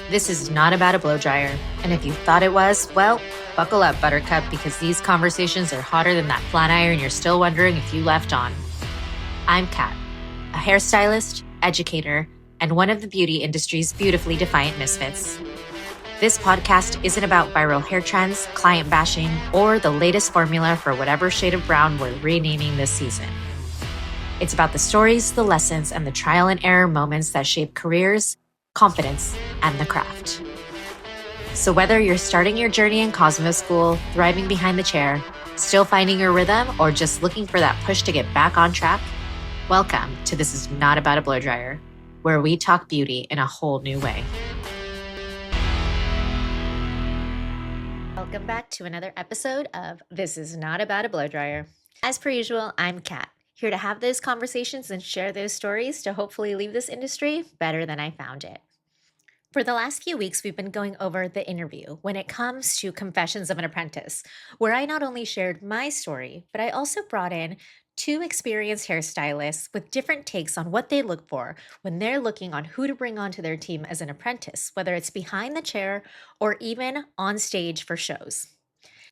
This is not about a blow dryer, and if you thought it was, well, buckle up, Buttercup, because these conversations are hotter than that flat iron you're still wondering if you left on. I'm Kat, a hairstylist, educator, and one of the beauty industry's beautifully defiant misfits. This podcast isn't about viral hair trends, client bashing, or the latest formula for whatever shade of brown we're renaming this season. It's about the stories, the lessons, and the trial and error moments that shape careers, confidence, and the craft. So whether you're starting your journey in Cosmo School, thriving behind the chair, still finding your rhythm, or just looking for that push to get back on track, welcome to This Is Not About a Blow Dryer, where we talk beauty in a whole new way. Welcome back to another episode of This Is Not About a Blow Dryer. As per usual, I'm Kat, here to have those conversations and share those stories to hopefully leave this industry better than I found it. For the last few weeks, we've been going over the interview when it comes to Confessions of an Apprentice, where I not only shared my story, but I also brought in two experienced hairstylists with different takes on what they look for when they're looking on who to bring onto their team as an apprentice, whether it's behind the chair or even on stage for shows.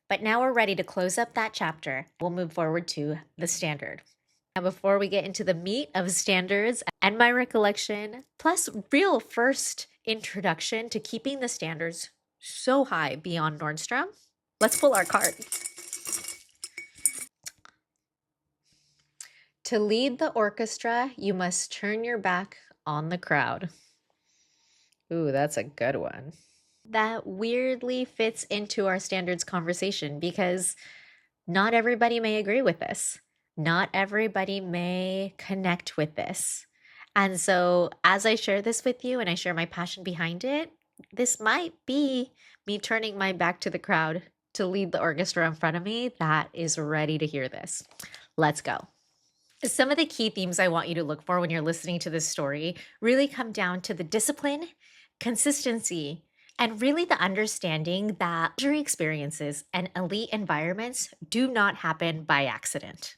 But now we're ready to close up that chapter. We'll move forward to the standard. Now, before we get into the meat of standards and my recollection, plus real first introduction to keeping the standards so high beyond Nordstrom, let's pull our card. To lead the orchestra, you must turn your back on the crowd. Ooh, that's a good one. That weirdly fits into our standards conversation because not everybody may agree with this. Not everybody may connect with this. And so as I share this with you and I share my passion behind it, this might be me turning my back to the crowd to lead the orchestra in front of me that is ready to hear this. Let's go. Some of the key themes I want you to look for when you're listening to this story really come down to the discipline, consistency, and really the understanding that luxury experiences and elite environments do not happen by accident.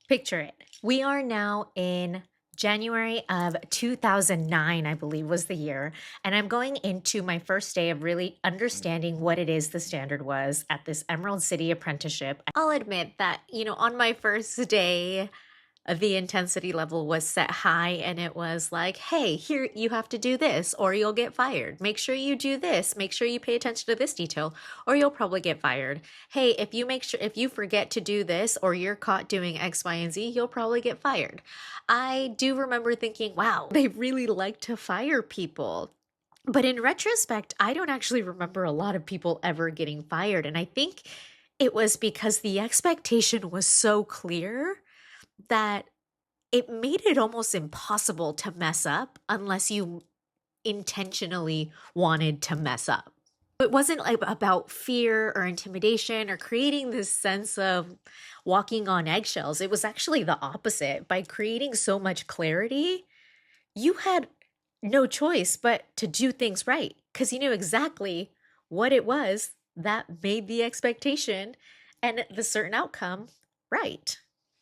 Picture it. We are now in January of 2009, I believe was the year, and I'm going into my first day of really understanding what it is the standard was at this Emerald City apprenticeship. I'll admit that, on my first day, the intensity level was set high and it was like, hey, here, you have to do this or you'll get fired. Make sure you do this. Make sure you pay attention to this detail or you'll probably get fired. Hey, if you forget to do this or you're caught doing X, Y, and Z, you'll probably get fired. I do remember thinking, wow, they really like to fire people. But in retrospect, I don't actually remember a lot of people ever getting fired. And I think it was because the expectation was so clear that it made it almost impossible to mess up unless you intentionally wanted to mess up. It wasn't like about fear or intimidation or creating this sense of walking on eggshells. It was actually the opposite. By creating so much clarity, you had no choice but to do things right because you knew exactly what it was that made the expectation and the certain outcome right.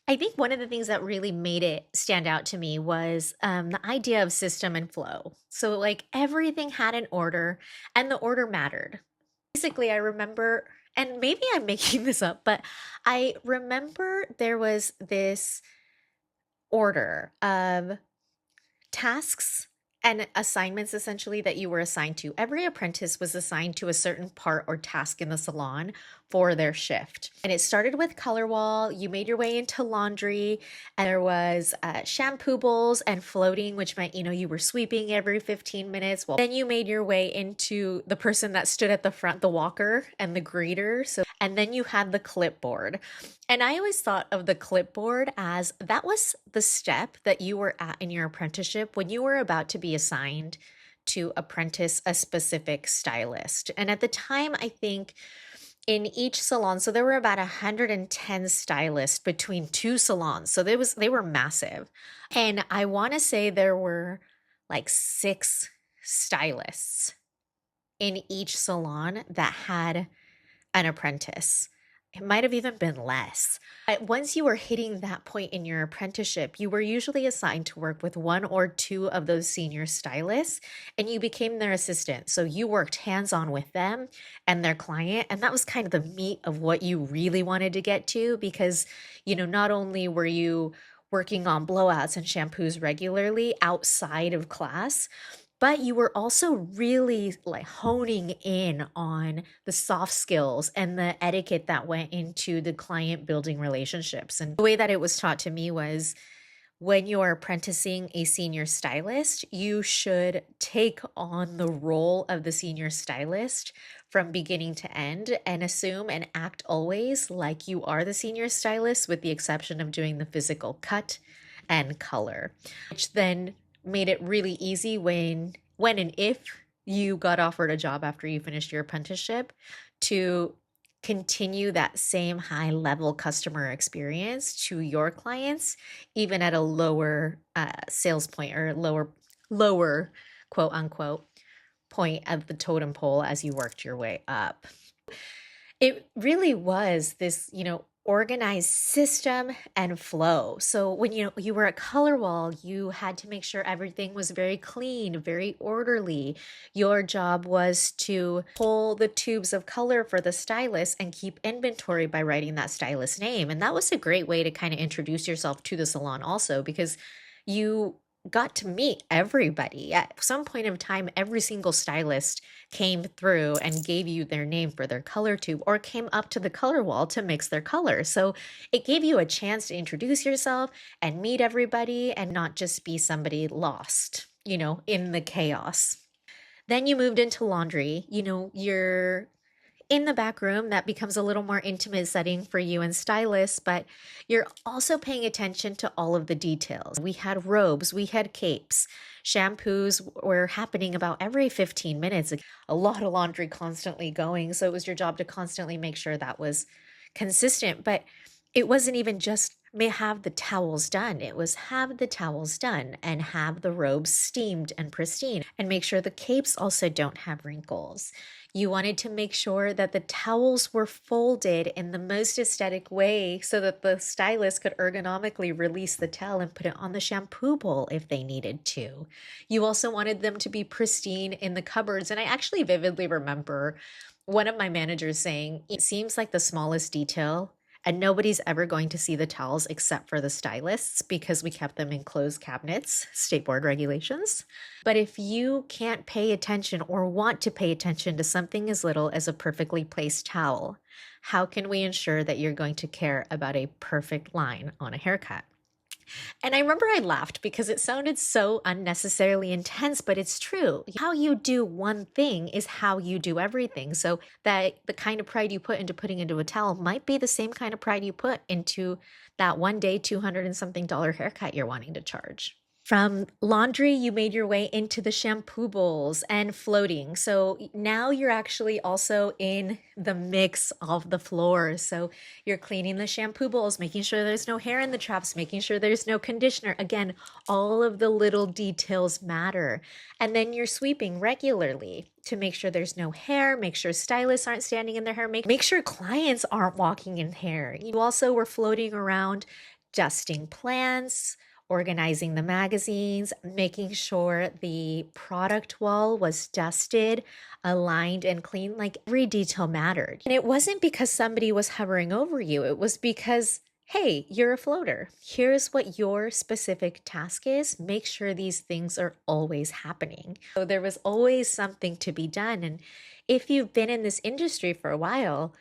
I think one of the things that really made it stand out to me was the idea of system and flow. So like everything had an order and the order mattered. Basically, I remember, and maybe I'm making this up, but I remember there was this order of tasks and assignments essentially that you were assigned to. Every apprentice was assigned to a certain part or task in the salon for their shift. And it started with color wall. You made your way into laundry and there was shampoo bowls and floating, which meant, you were sweeping every 15 minutes. Well, then you made your way into the person that stood at the front, the walker and the greeter. And then you had the clipboard. And I always thought of the clipboard as that was the step that you were at in your apprenticeship when you were about to be assigned to apprentice a specific stylist. And at the time, I think in each salon, so there were about 110 stylists between two salons. So they were massive. And I want to say there were like 6 stylists in each salon that had an apprentice. It might have even been less. Once you were hitting that point in your apprenticeship, you were usually assigned to work with one or two of those senior stylists, and you became their assistant. So you worked hands on with them and their client. And that was kind of the meat of what you really wanted to get to because, not only were you working on blowouts and shampoos regularly outside of class, but you were also really like honing in on the soft skills and the etiquette that went into the client building relationships. And the way that it was taught to me was when you're apprenticing a senior stylist, you should take on the role of the senior stylist from beginning to end and assume and act always like you are the senior stylist, with the exception of doing the physical cut and color, which then made it really easy when and if you got offered a job after you finished your apprenticeship to continue that same high level customer experience to your clients, even at a lower sales point or lower quote unquote point of the totem pole as you worked your way up. It really was this, organized system and flow. So when you were at Color Wall, you had to make sure everything was very clean, very orderly. Your job was to pull the tubes of color for the stylist and keep inventory by writing that stylist's name. And that was a great way to kind of introduce yourself to the salon also, because you got to meet everybody. At some point in time, every single stylist came through and gave you their name for their color tube or came up to the color wall to mix their color. So it gave you a chance to introduce yourself and meet everybody and not just be somebody lost, in the chaos. Then you moved into laundry. You're in the back room. That becomes a little more intimate setting for you and stylists, but you're also paying attention to all of the details. We had robes, we had capes, shampoos were happening about every 15 minutes, a lot of laundry constantly going. So it was your job to constantly make sure that was consistent. But it wasn't even just may have the towels done. It was have the towels done and have the robes steamed and pristine and make sure the capes also don't have wrinkles. You wanted to make sure that the towels were folded in the most aesthetic way so that the stylist could ergonomically release the towel and put it on the shampoo bowl if they needed to. You also wanted them to be pristine in the cupboards. And I actually vividly remember one of my managers saying, it seems like the smallest detail and nobody's ever going to see the towels except for the stylists because we kept them in closed cabinets, state board regulations. But if you can't pay attention or want to pay attention to something as little as a perfectly placed towel, how can we ensure that you're going to care about a perfect line on a haircut? And I remember I laughed because it sounded so unnecessarily intense, but it's true. How you do one thing is how you do everything. So that the kind of pride you put into putting into a towel might be the same kind of pride you put into that one day, 200 and something dollar haircut you're wanting to charge. From laundry, you made your way into the shampoo bowls and floating. So now you're actually also in the mix of the floor. So you're cleaning the shampoo bowls, making sure there's no hair in the traps, making sure there's no conditioner. Again, all of the little details matter. And then you're sweeping regularly to make sure there's no hair, make sure stylists aren't standing in their hair, make sure clients aren't walking in hair. You also were floating around, dusting plants, organizing the magazines, making sure the product wall was dusted, aligned, and clean. Like every detail mattered. And it wasn't because somebody was hovering over you. It was because, hey, you're a floater. Here's what your specific task is. Make sure these things are always happening. So there was always something to be done. And if you've been in this industry for a while,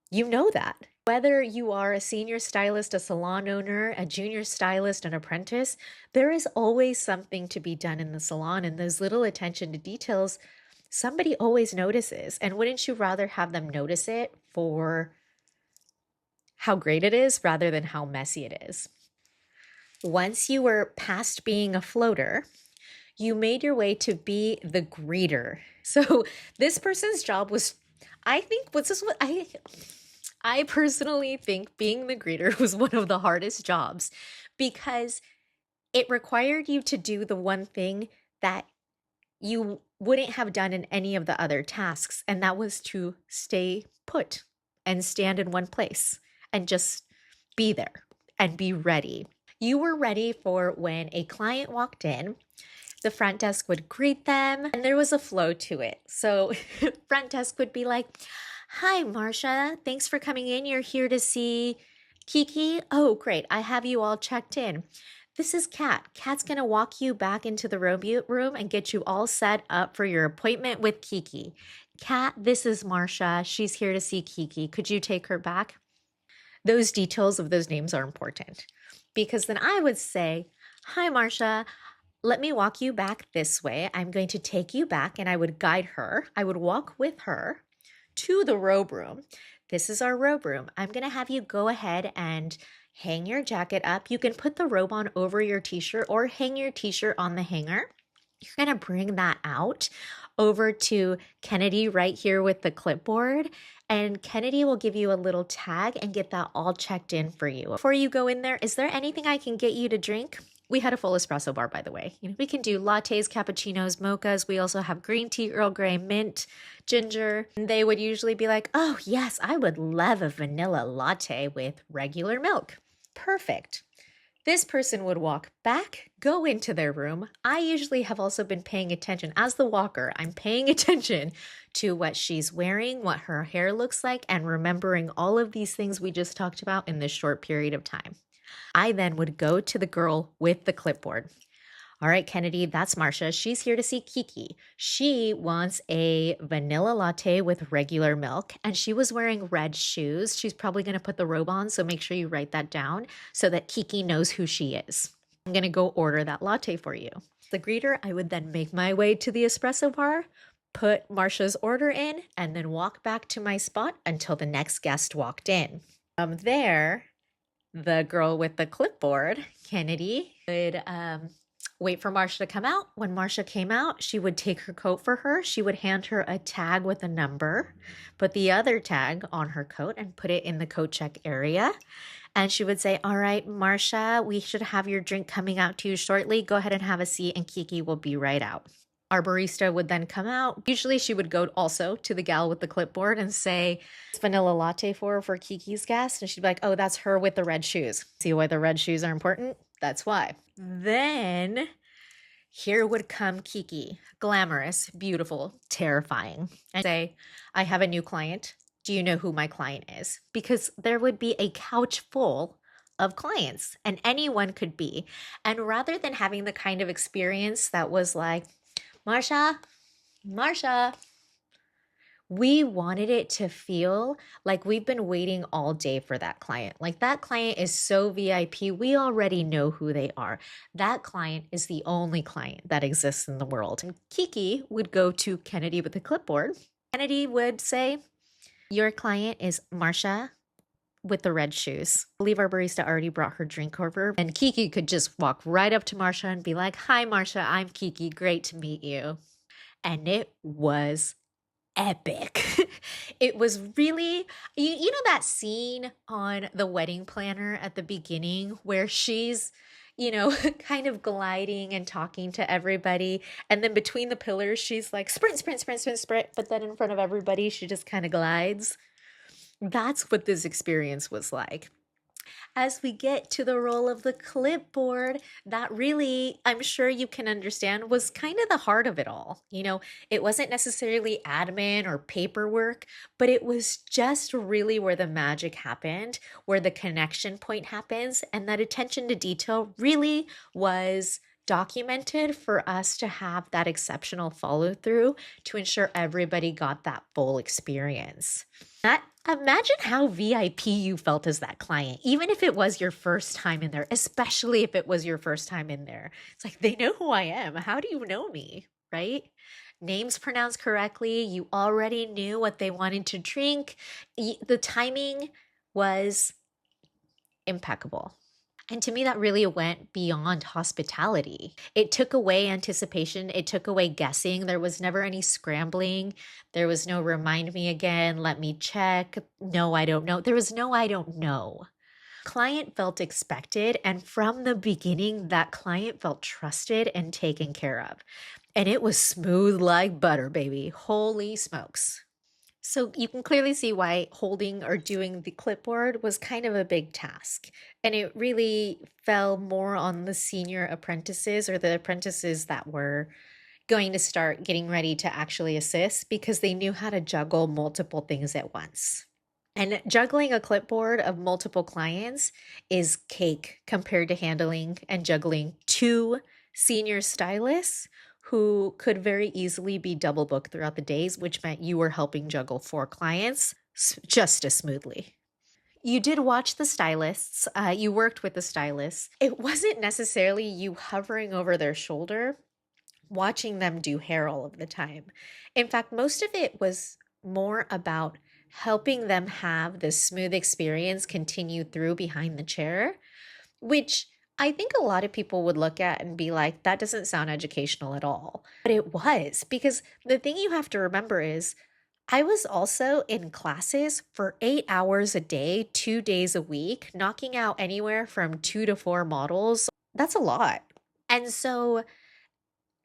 you know that. Whether you are a senior stylist, a salon owner, a junior stylist, an apprentice, there is always something to be done in the salon, and those little attention to details, somebody always notices. And wouldn't you rather have them notice it for how great it is rather than how messy it is? Once you were past being a floater, you made your way to be the greeter. So this person's job was, I think, what's this what I personally think being the greeter was one of the hardest jobs because it required you to do the one thing that you wouldn't have done in any of the other tasks, and that was to stay put. and stand in one place and just be there and be ready. You were ready for when a client walked in, the front desk would greet them, and there was a flow to it. So front desk would be like, "Hi, Marcia. Thanks for coming in. You're here to see Kiki? Oh, great. I have you all checked in. This is Kat. Kat's going to walk you back into the room and get you all set up for your appointment with Kiki. Kat, this is Marcia. She's here to see Kiki. Could you take her back?" Those details of those names are important because then I would say, "Hi, Marcia. Let me walk you back this way. I'm going to take you back," and I would guide her. I would walk with her to the robe room. This is our robe room. I'm going to have you go ahead and hang your jacket up. You can put the robe on over your t-shirt or hang your t-shirt on the hanger. You're going to bring that out over to Kennedy right here with the clipboard, and Kennedy will give you a little tag and get that all checked in for you. Before you go in there, is there anything I can get you to drink? We had a full espresso bar, by the way. We can do lattes, cappuccinos, mochas. We also have green tea, Earl Grey, mint, ginger. And they would usually be like, "Oh, yes, I would love a vanilla latte with regular milk." Perfect. This person would walk back, go into their room. I usually have also been paying attention. As the walker, I'm paying attention to what she's wearing, what her hair looks like, and remembering all of these things we just talked about in this short period of time. I then would go to the girl with the clipboard. "All right, Kennedy, that's Marcia. She's here to see Kiki. She wants a vanilla latte with regular milk, and she was wearing red shoes. She's probably going to put the robe on, so make sure you write that down so that Kiki knows who she is. I'm going to go order that latte for you." The greeter, I would then make my way to the espresso bar, put Marcia's order in, and then walk back to my spot until the next guest walked in. From there, the girl with the clipboard, Kennedy, would wait for Marcia to come out. When Marcia came out, she would take her coat for her. She would hand her a tag with a number, put the other tag on her coat and put it in the coat check area. And she would say, "All right, Marcia, we should have your drink coming out to you shortly. Go ahead and have a seat and Kiki will be right out." Our barista would then come out. Usually she would go also to the gal with the clipboard and say, "Vanilla latte for Kiki's guest." And she'd be like, "Oh, that's her with the red shoes. See why the red shoes are important? That's why." Then here would come Kiki, glamorous, beautiful, terrifying, and say, "I have a new client. Do you know who my client is?" Because there would be a couch full of clients and anyone could be. And rather than having the kind of experience that was like, "Marcia, Marcia," we wanted it to feel like we've been waiting all day for that client. Like that client is so VIP, we already know who they are. That client is the only client that exists in the world. And Kiki would go to Kennedy with the clipboard. Kennedy would say, "Your client is Marcia with the red shoes." I believe our barista already brought her drink over, and Kiki could just walk right up to Marcia and be like, "Hi, Marcia, I'm Kiki. Great to meet you." And it was epic. It was really, you know that scene on The Wedding Planner at the beginning where she's, kind of gliding and talking to everybody. And then between the pillars, she's like, sprint, sprint, sprint, sprint, sprint. But then in front of everybody, she just kind of glides. That's what this experience was like. As we get to the role of the clipboard, that really, I'm sure you can understand, was kind of the heart of it all. It wasn't necessarily admin or paperwork, but it was just really where the magic happened, where the connection point happens, and that attention to detail really was documented for us to have that exceptional follow through to ensure everybody got that full experience. Imagine how VIP you felt as that client, even if it was your first time in there, especially if it was your first time in there. It's like, they know who I am. How do you know me, right? Names pronounced correctly. You already knew what they wanted to drink. The timing was impeccable. And to me, that really went beyond hospitality. It took away anticipation. It took away guessing. There was never any scrambling. There was no remind me again, let me check. No, I don't know. There was no, I don't know. Client felt expected. And from the beginning, that client felt trusted and taken care of. And it was smooth like butter, baby. Holy smokes. So you can clearly see why holding or doing the clipboard was kind of a big task. And it really fell more on the senior apprentices or the apprentices that were going to start getting ready to actually assist because they knew how to juggle multiple things at once. And juggling a clipboard of multiple clients is cake compared to handling and juggling two senior stylists who could very easily be double booked throughout the days, which meant you were helping juggle four clients just as smoothly. You did watch the stylists, you worked with the stylists. It wasn't necessarily you hovering over their shoulder, watching them do hair all of the time. In fact, most of it was more about helping them have this smooth experience continue through behind the chair, which I think a lot of people would look at and be like, that doesn't sound educational at all. But it was, because the thing you have to remember is I was also in classes for 8 hours a day, 2 days a week, knocking out anywhere from 2 to 4 models. That's a lot. And so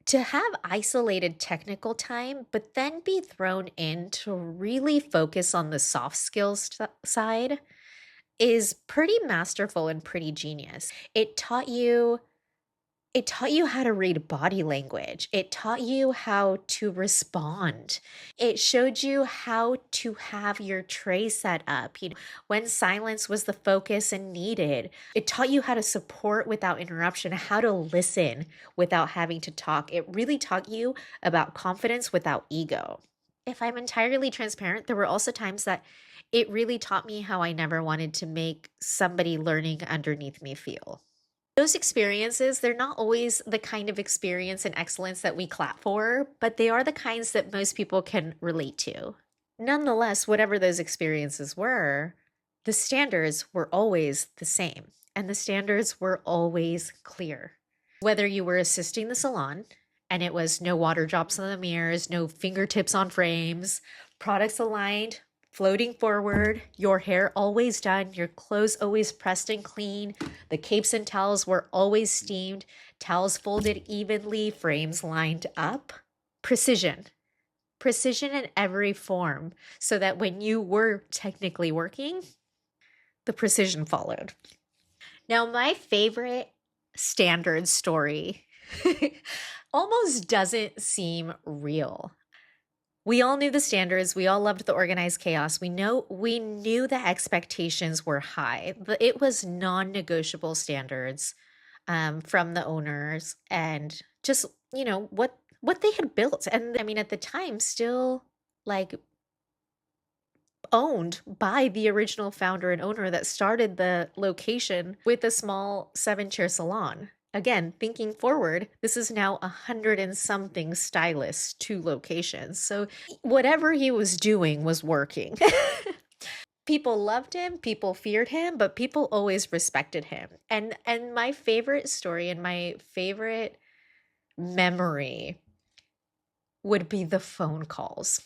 to have isolated technical time, but then be thrown in to really focus on the soft skills side is pretty masterful and pretty genius. It taught you how to read body language. It taught you how to respond. It showed you how to have your tray set up, when silence was the focus and needed. It taught you how to support without interruption, how to listen without having to talk. It really taught you about confidence without ego. If I'm entirely transparent, there were also times that it really taught me how I never wanted to make somebody learning underneath me feel. Those experiences, they're not always the kind of experience and excellence that we clap for, but they are the kinds that most people can relate to. Nonetheless, whatever those experiences were, the standards were always the same, and the standards were always clear. Whether you were assisting the salon, and it was no water drops on the mirrors, no fingertips on frames, products aligned, floating forward, your hair always done, your clothes always pressed and clean, the capes and towels were always steamed, towels folded evenly, frames lined up. Precision. Precision in every form, so that when you were technically working, the precision followed. Now, my favorite standard story almost doesn't seem real. We all knew the standards. We all loved the organized chaos. We knew the expectations were high. It was non-negotiable standards from the owners, and just, what they had built. And I mean, at the time, still like owned by the original founder and owner that started the location with a small 7-chair salon. Again, thinking forward, this is now 100 and something stylists, 2 locations. So whatever he was doing was working. People loved him, people feared him, but people always respected him. And my favorite story and my favorite memory would be the phone calls.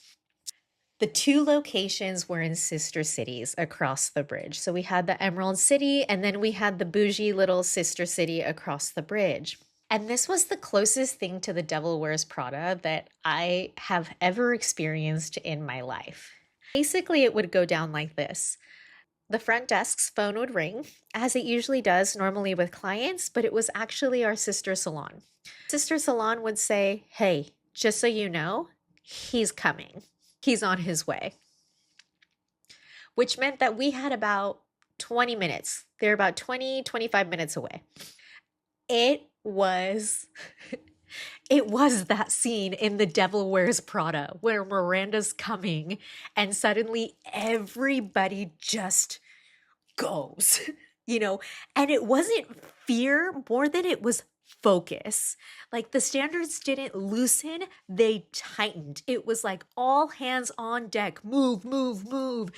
The 2 locations were in sister cities across the bridge. So we had the Emerald City, and then we had the bougie little sister city across the bridge. And this was the closest thing to the Devil Wears Prada that I have ever experienced in my life. Basically, it would go down like this. The front desk's phone would ring, as it usually does normally with clients, but it was actually our sister salon. Sister salon would say, "Hey, just so you know, he's coming. He's on his way," which meant that we had about 20 minutes. They're about 20, 25 minutes away. It was that scene in The Devil Wears Prada where Miranda's coming and suddenly everybody just goes, and it wasn't fear more than it was focus. Like the standards didn't loosen, they tightened. It was like all hands on deck, move, move, move.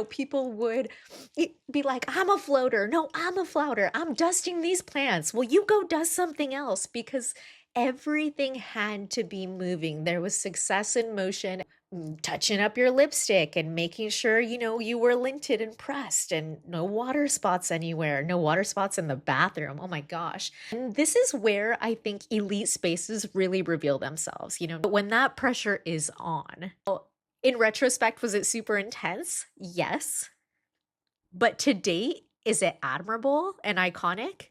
People would be like, "I'm a floater. No, I'm a flouter. I'm dusting these plants. Well, you go dust something else," because everything had to be moving. There was success in motion. Touching up your lipstick and making sure, you were linted and pressed, and no water spots anywhere, no water spots in the bathroom. Oh my gosh. And this is where I think elite spaces really reveal themselves, when that pressure is on. In retrospect, was it super intense? Yes. But to date, is it admirable and iconic?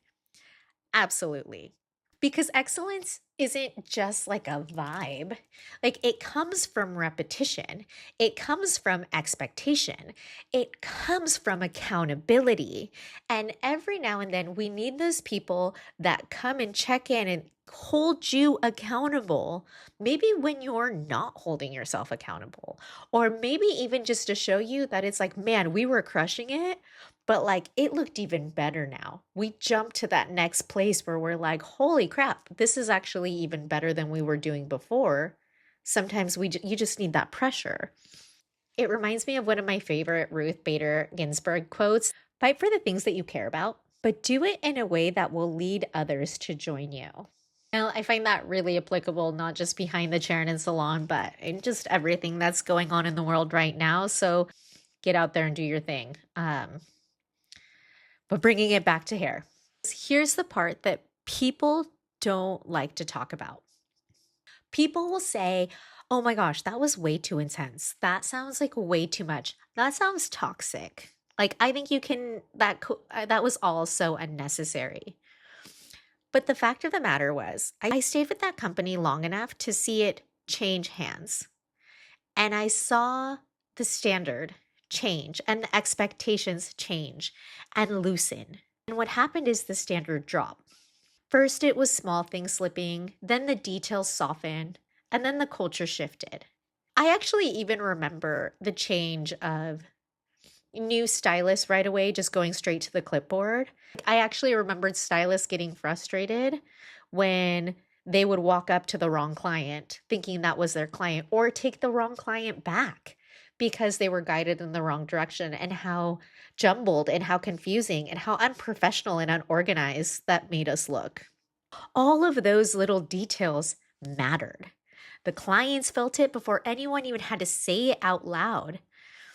Absolutely. Because excellence isn't just like a vibe. Like it comes from repetition, it comes from expectation, it comes from accountability. And every now and then, we need those people that come and check in and hold you accountable. Maybe when you're not holding yourself accountable, or maybe even just to show you that it's like, man, we were crushing it, but like it looked even better now. We jumped to that next place where we're like, holy crap, this is actually even better than we were doing before. Sometimes you just need that pressure. It reminds me of one of my favorite Ruth Bader Ginsburg quotes: fight for the things that you care about, but do it in a way that will lead others to join you. Now, I find that really applicable, not just behind the chair and in salon, but in just everything that's going on in the world right now. So get out there and do your thing. But bringing it back to hair, here's the part that people don't like to talk about. People will say, oh my gosh, that was way too intense. That sounds like way too much. That sounds toxic. Like, I think that was all so unnecessary. But the fact of the matter was, I stayed with that company long enough to see it change hands. And I saw the standard change and the expectations change and loosen. And what happened is the standard dropped. First, it was small things slipping, then the details softened, and then the culture shifted. I actually even remember the change of new stylists right away, just going straight to the clipboard. I actually remembered stylists getting frustrated when they would walk up to the wrong client thinking that was their client, or take the wrong client back because they were guided in the wrong direction, and how jumbled and how confusing and how unprofessional and unorganized that made us look. All of those little details mattered. The clients felt it before anyone even had to say it out loud.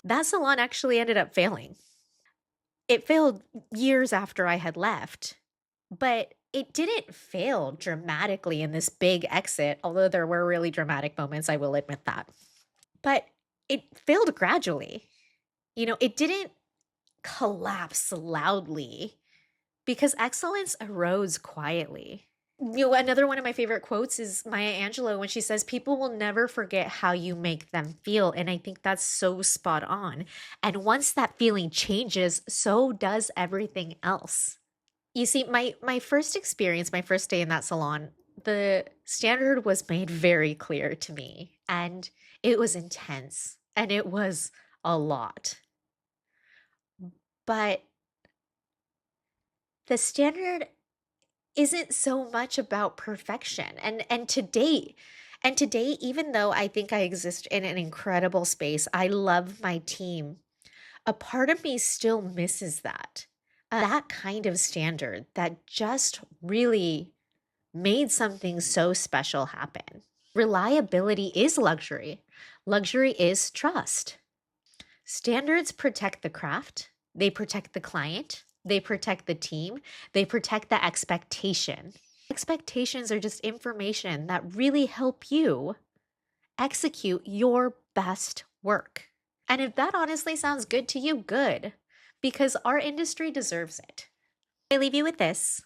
That salon actually ended up failing. It failed years after I had left, but it didn't fail dramatically in this big exit, although there were really dramatic moments, I will admit that. But it failed gradually. It didn't collapse loudly, because excellence erodes quietly. Another one of my favorite quotes is Maya Angelou when she says, people will never forget how you make them feel. And I think that's so spot on. And once that feeling changes, so does everything else. You see, my first experience, my first day in that salon, the standard was made very clear to me, and it was intense, and it was a lot. But the standard isn't so much about perfection. And to date, even though I think I exist in an incredible space, I love my team, a part of me still misses that kind of standard that just really made something so special happen. Reliability is luxury. Luxury is trust. Standards protect the craft, they protect the client, they protect the team, they protect the expectation. Expectations are just information that really help you execute your best work. And if that honestly sounds good to you, good, because our industry deserves it. I leave you with this.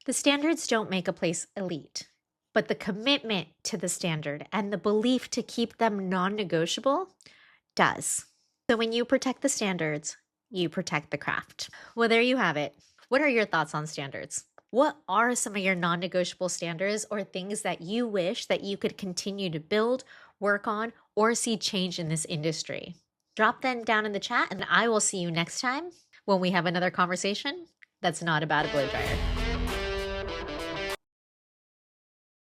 The standards don't make a place elite, but the commitment to the standard and the belief to keep them non-negotiable does. So when you protect the standards, you protect the craft. Well, there you have it. What are your thoughts on standards? What are some of your non-negotiable standards, or things that you wish that you could continue to build, work on, or see change in this industry? Drop them down in the chat, and I will see you next time when we have another conversation that's not about a blow dryer.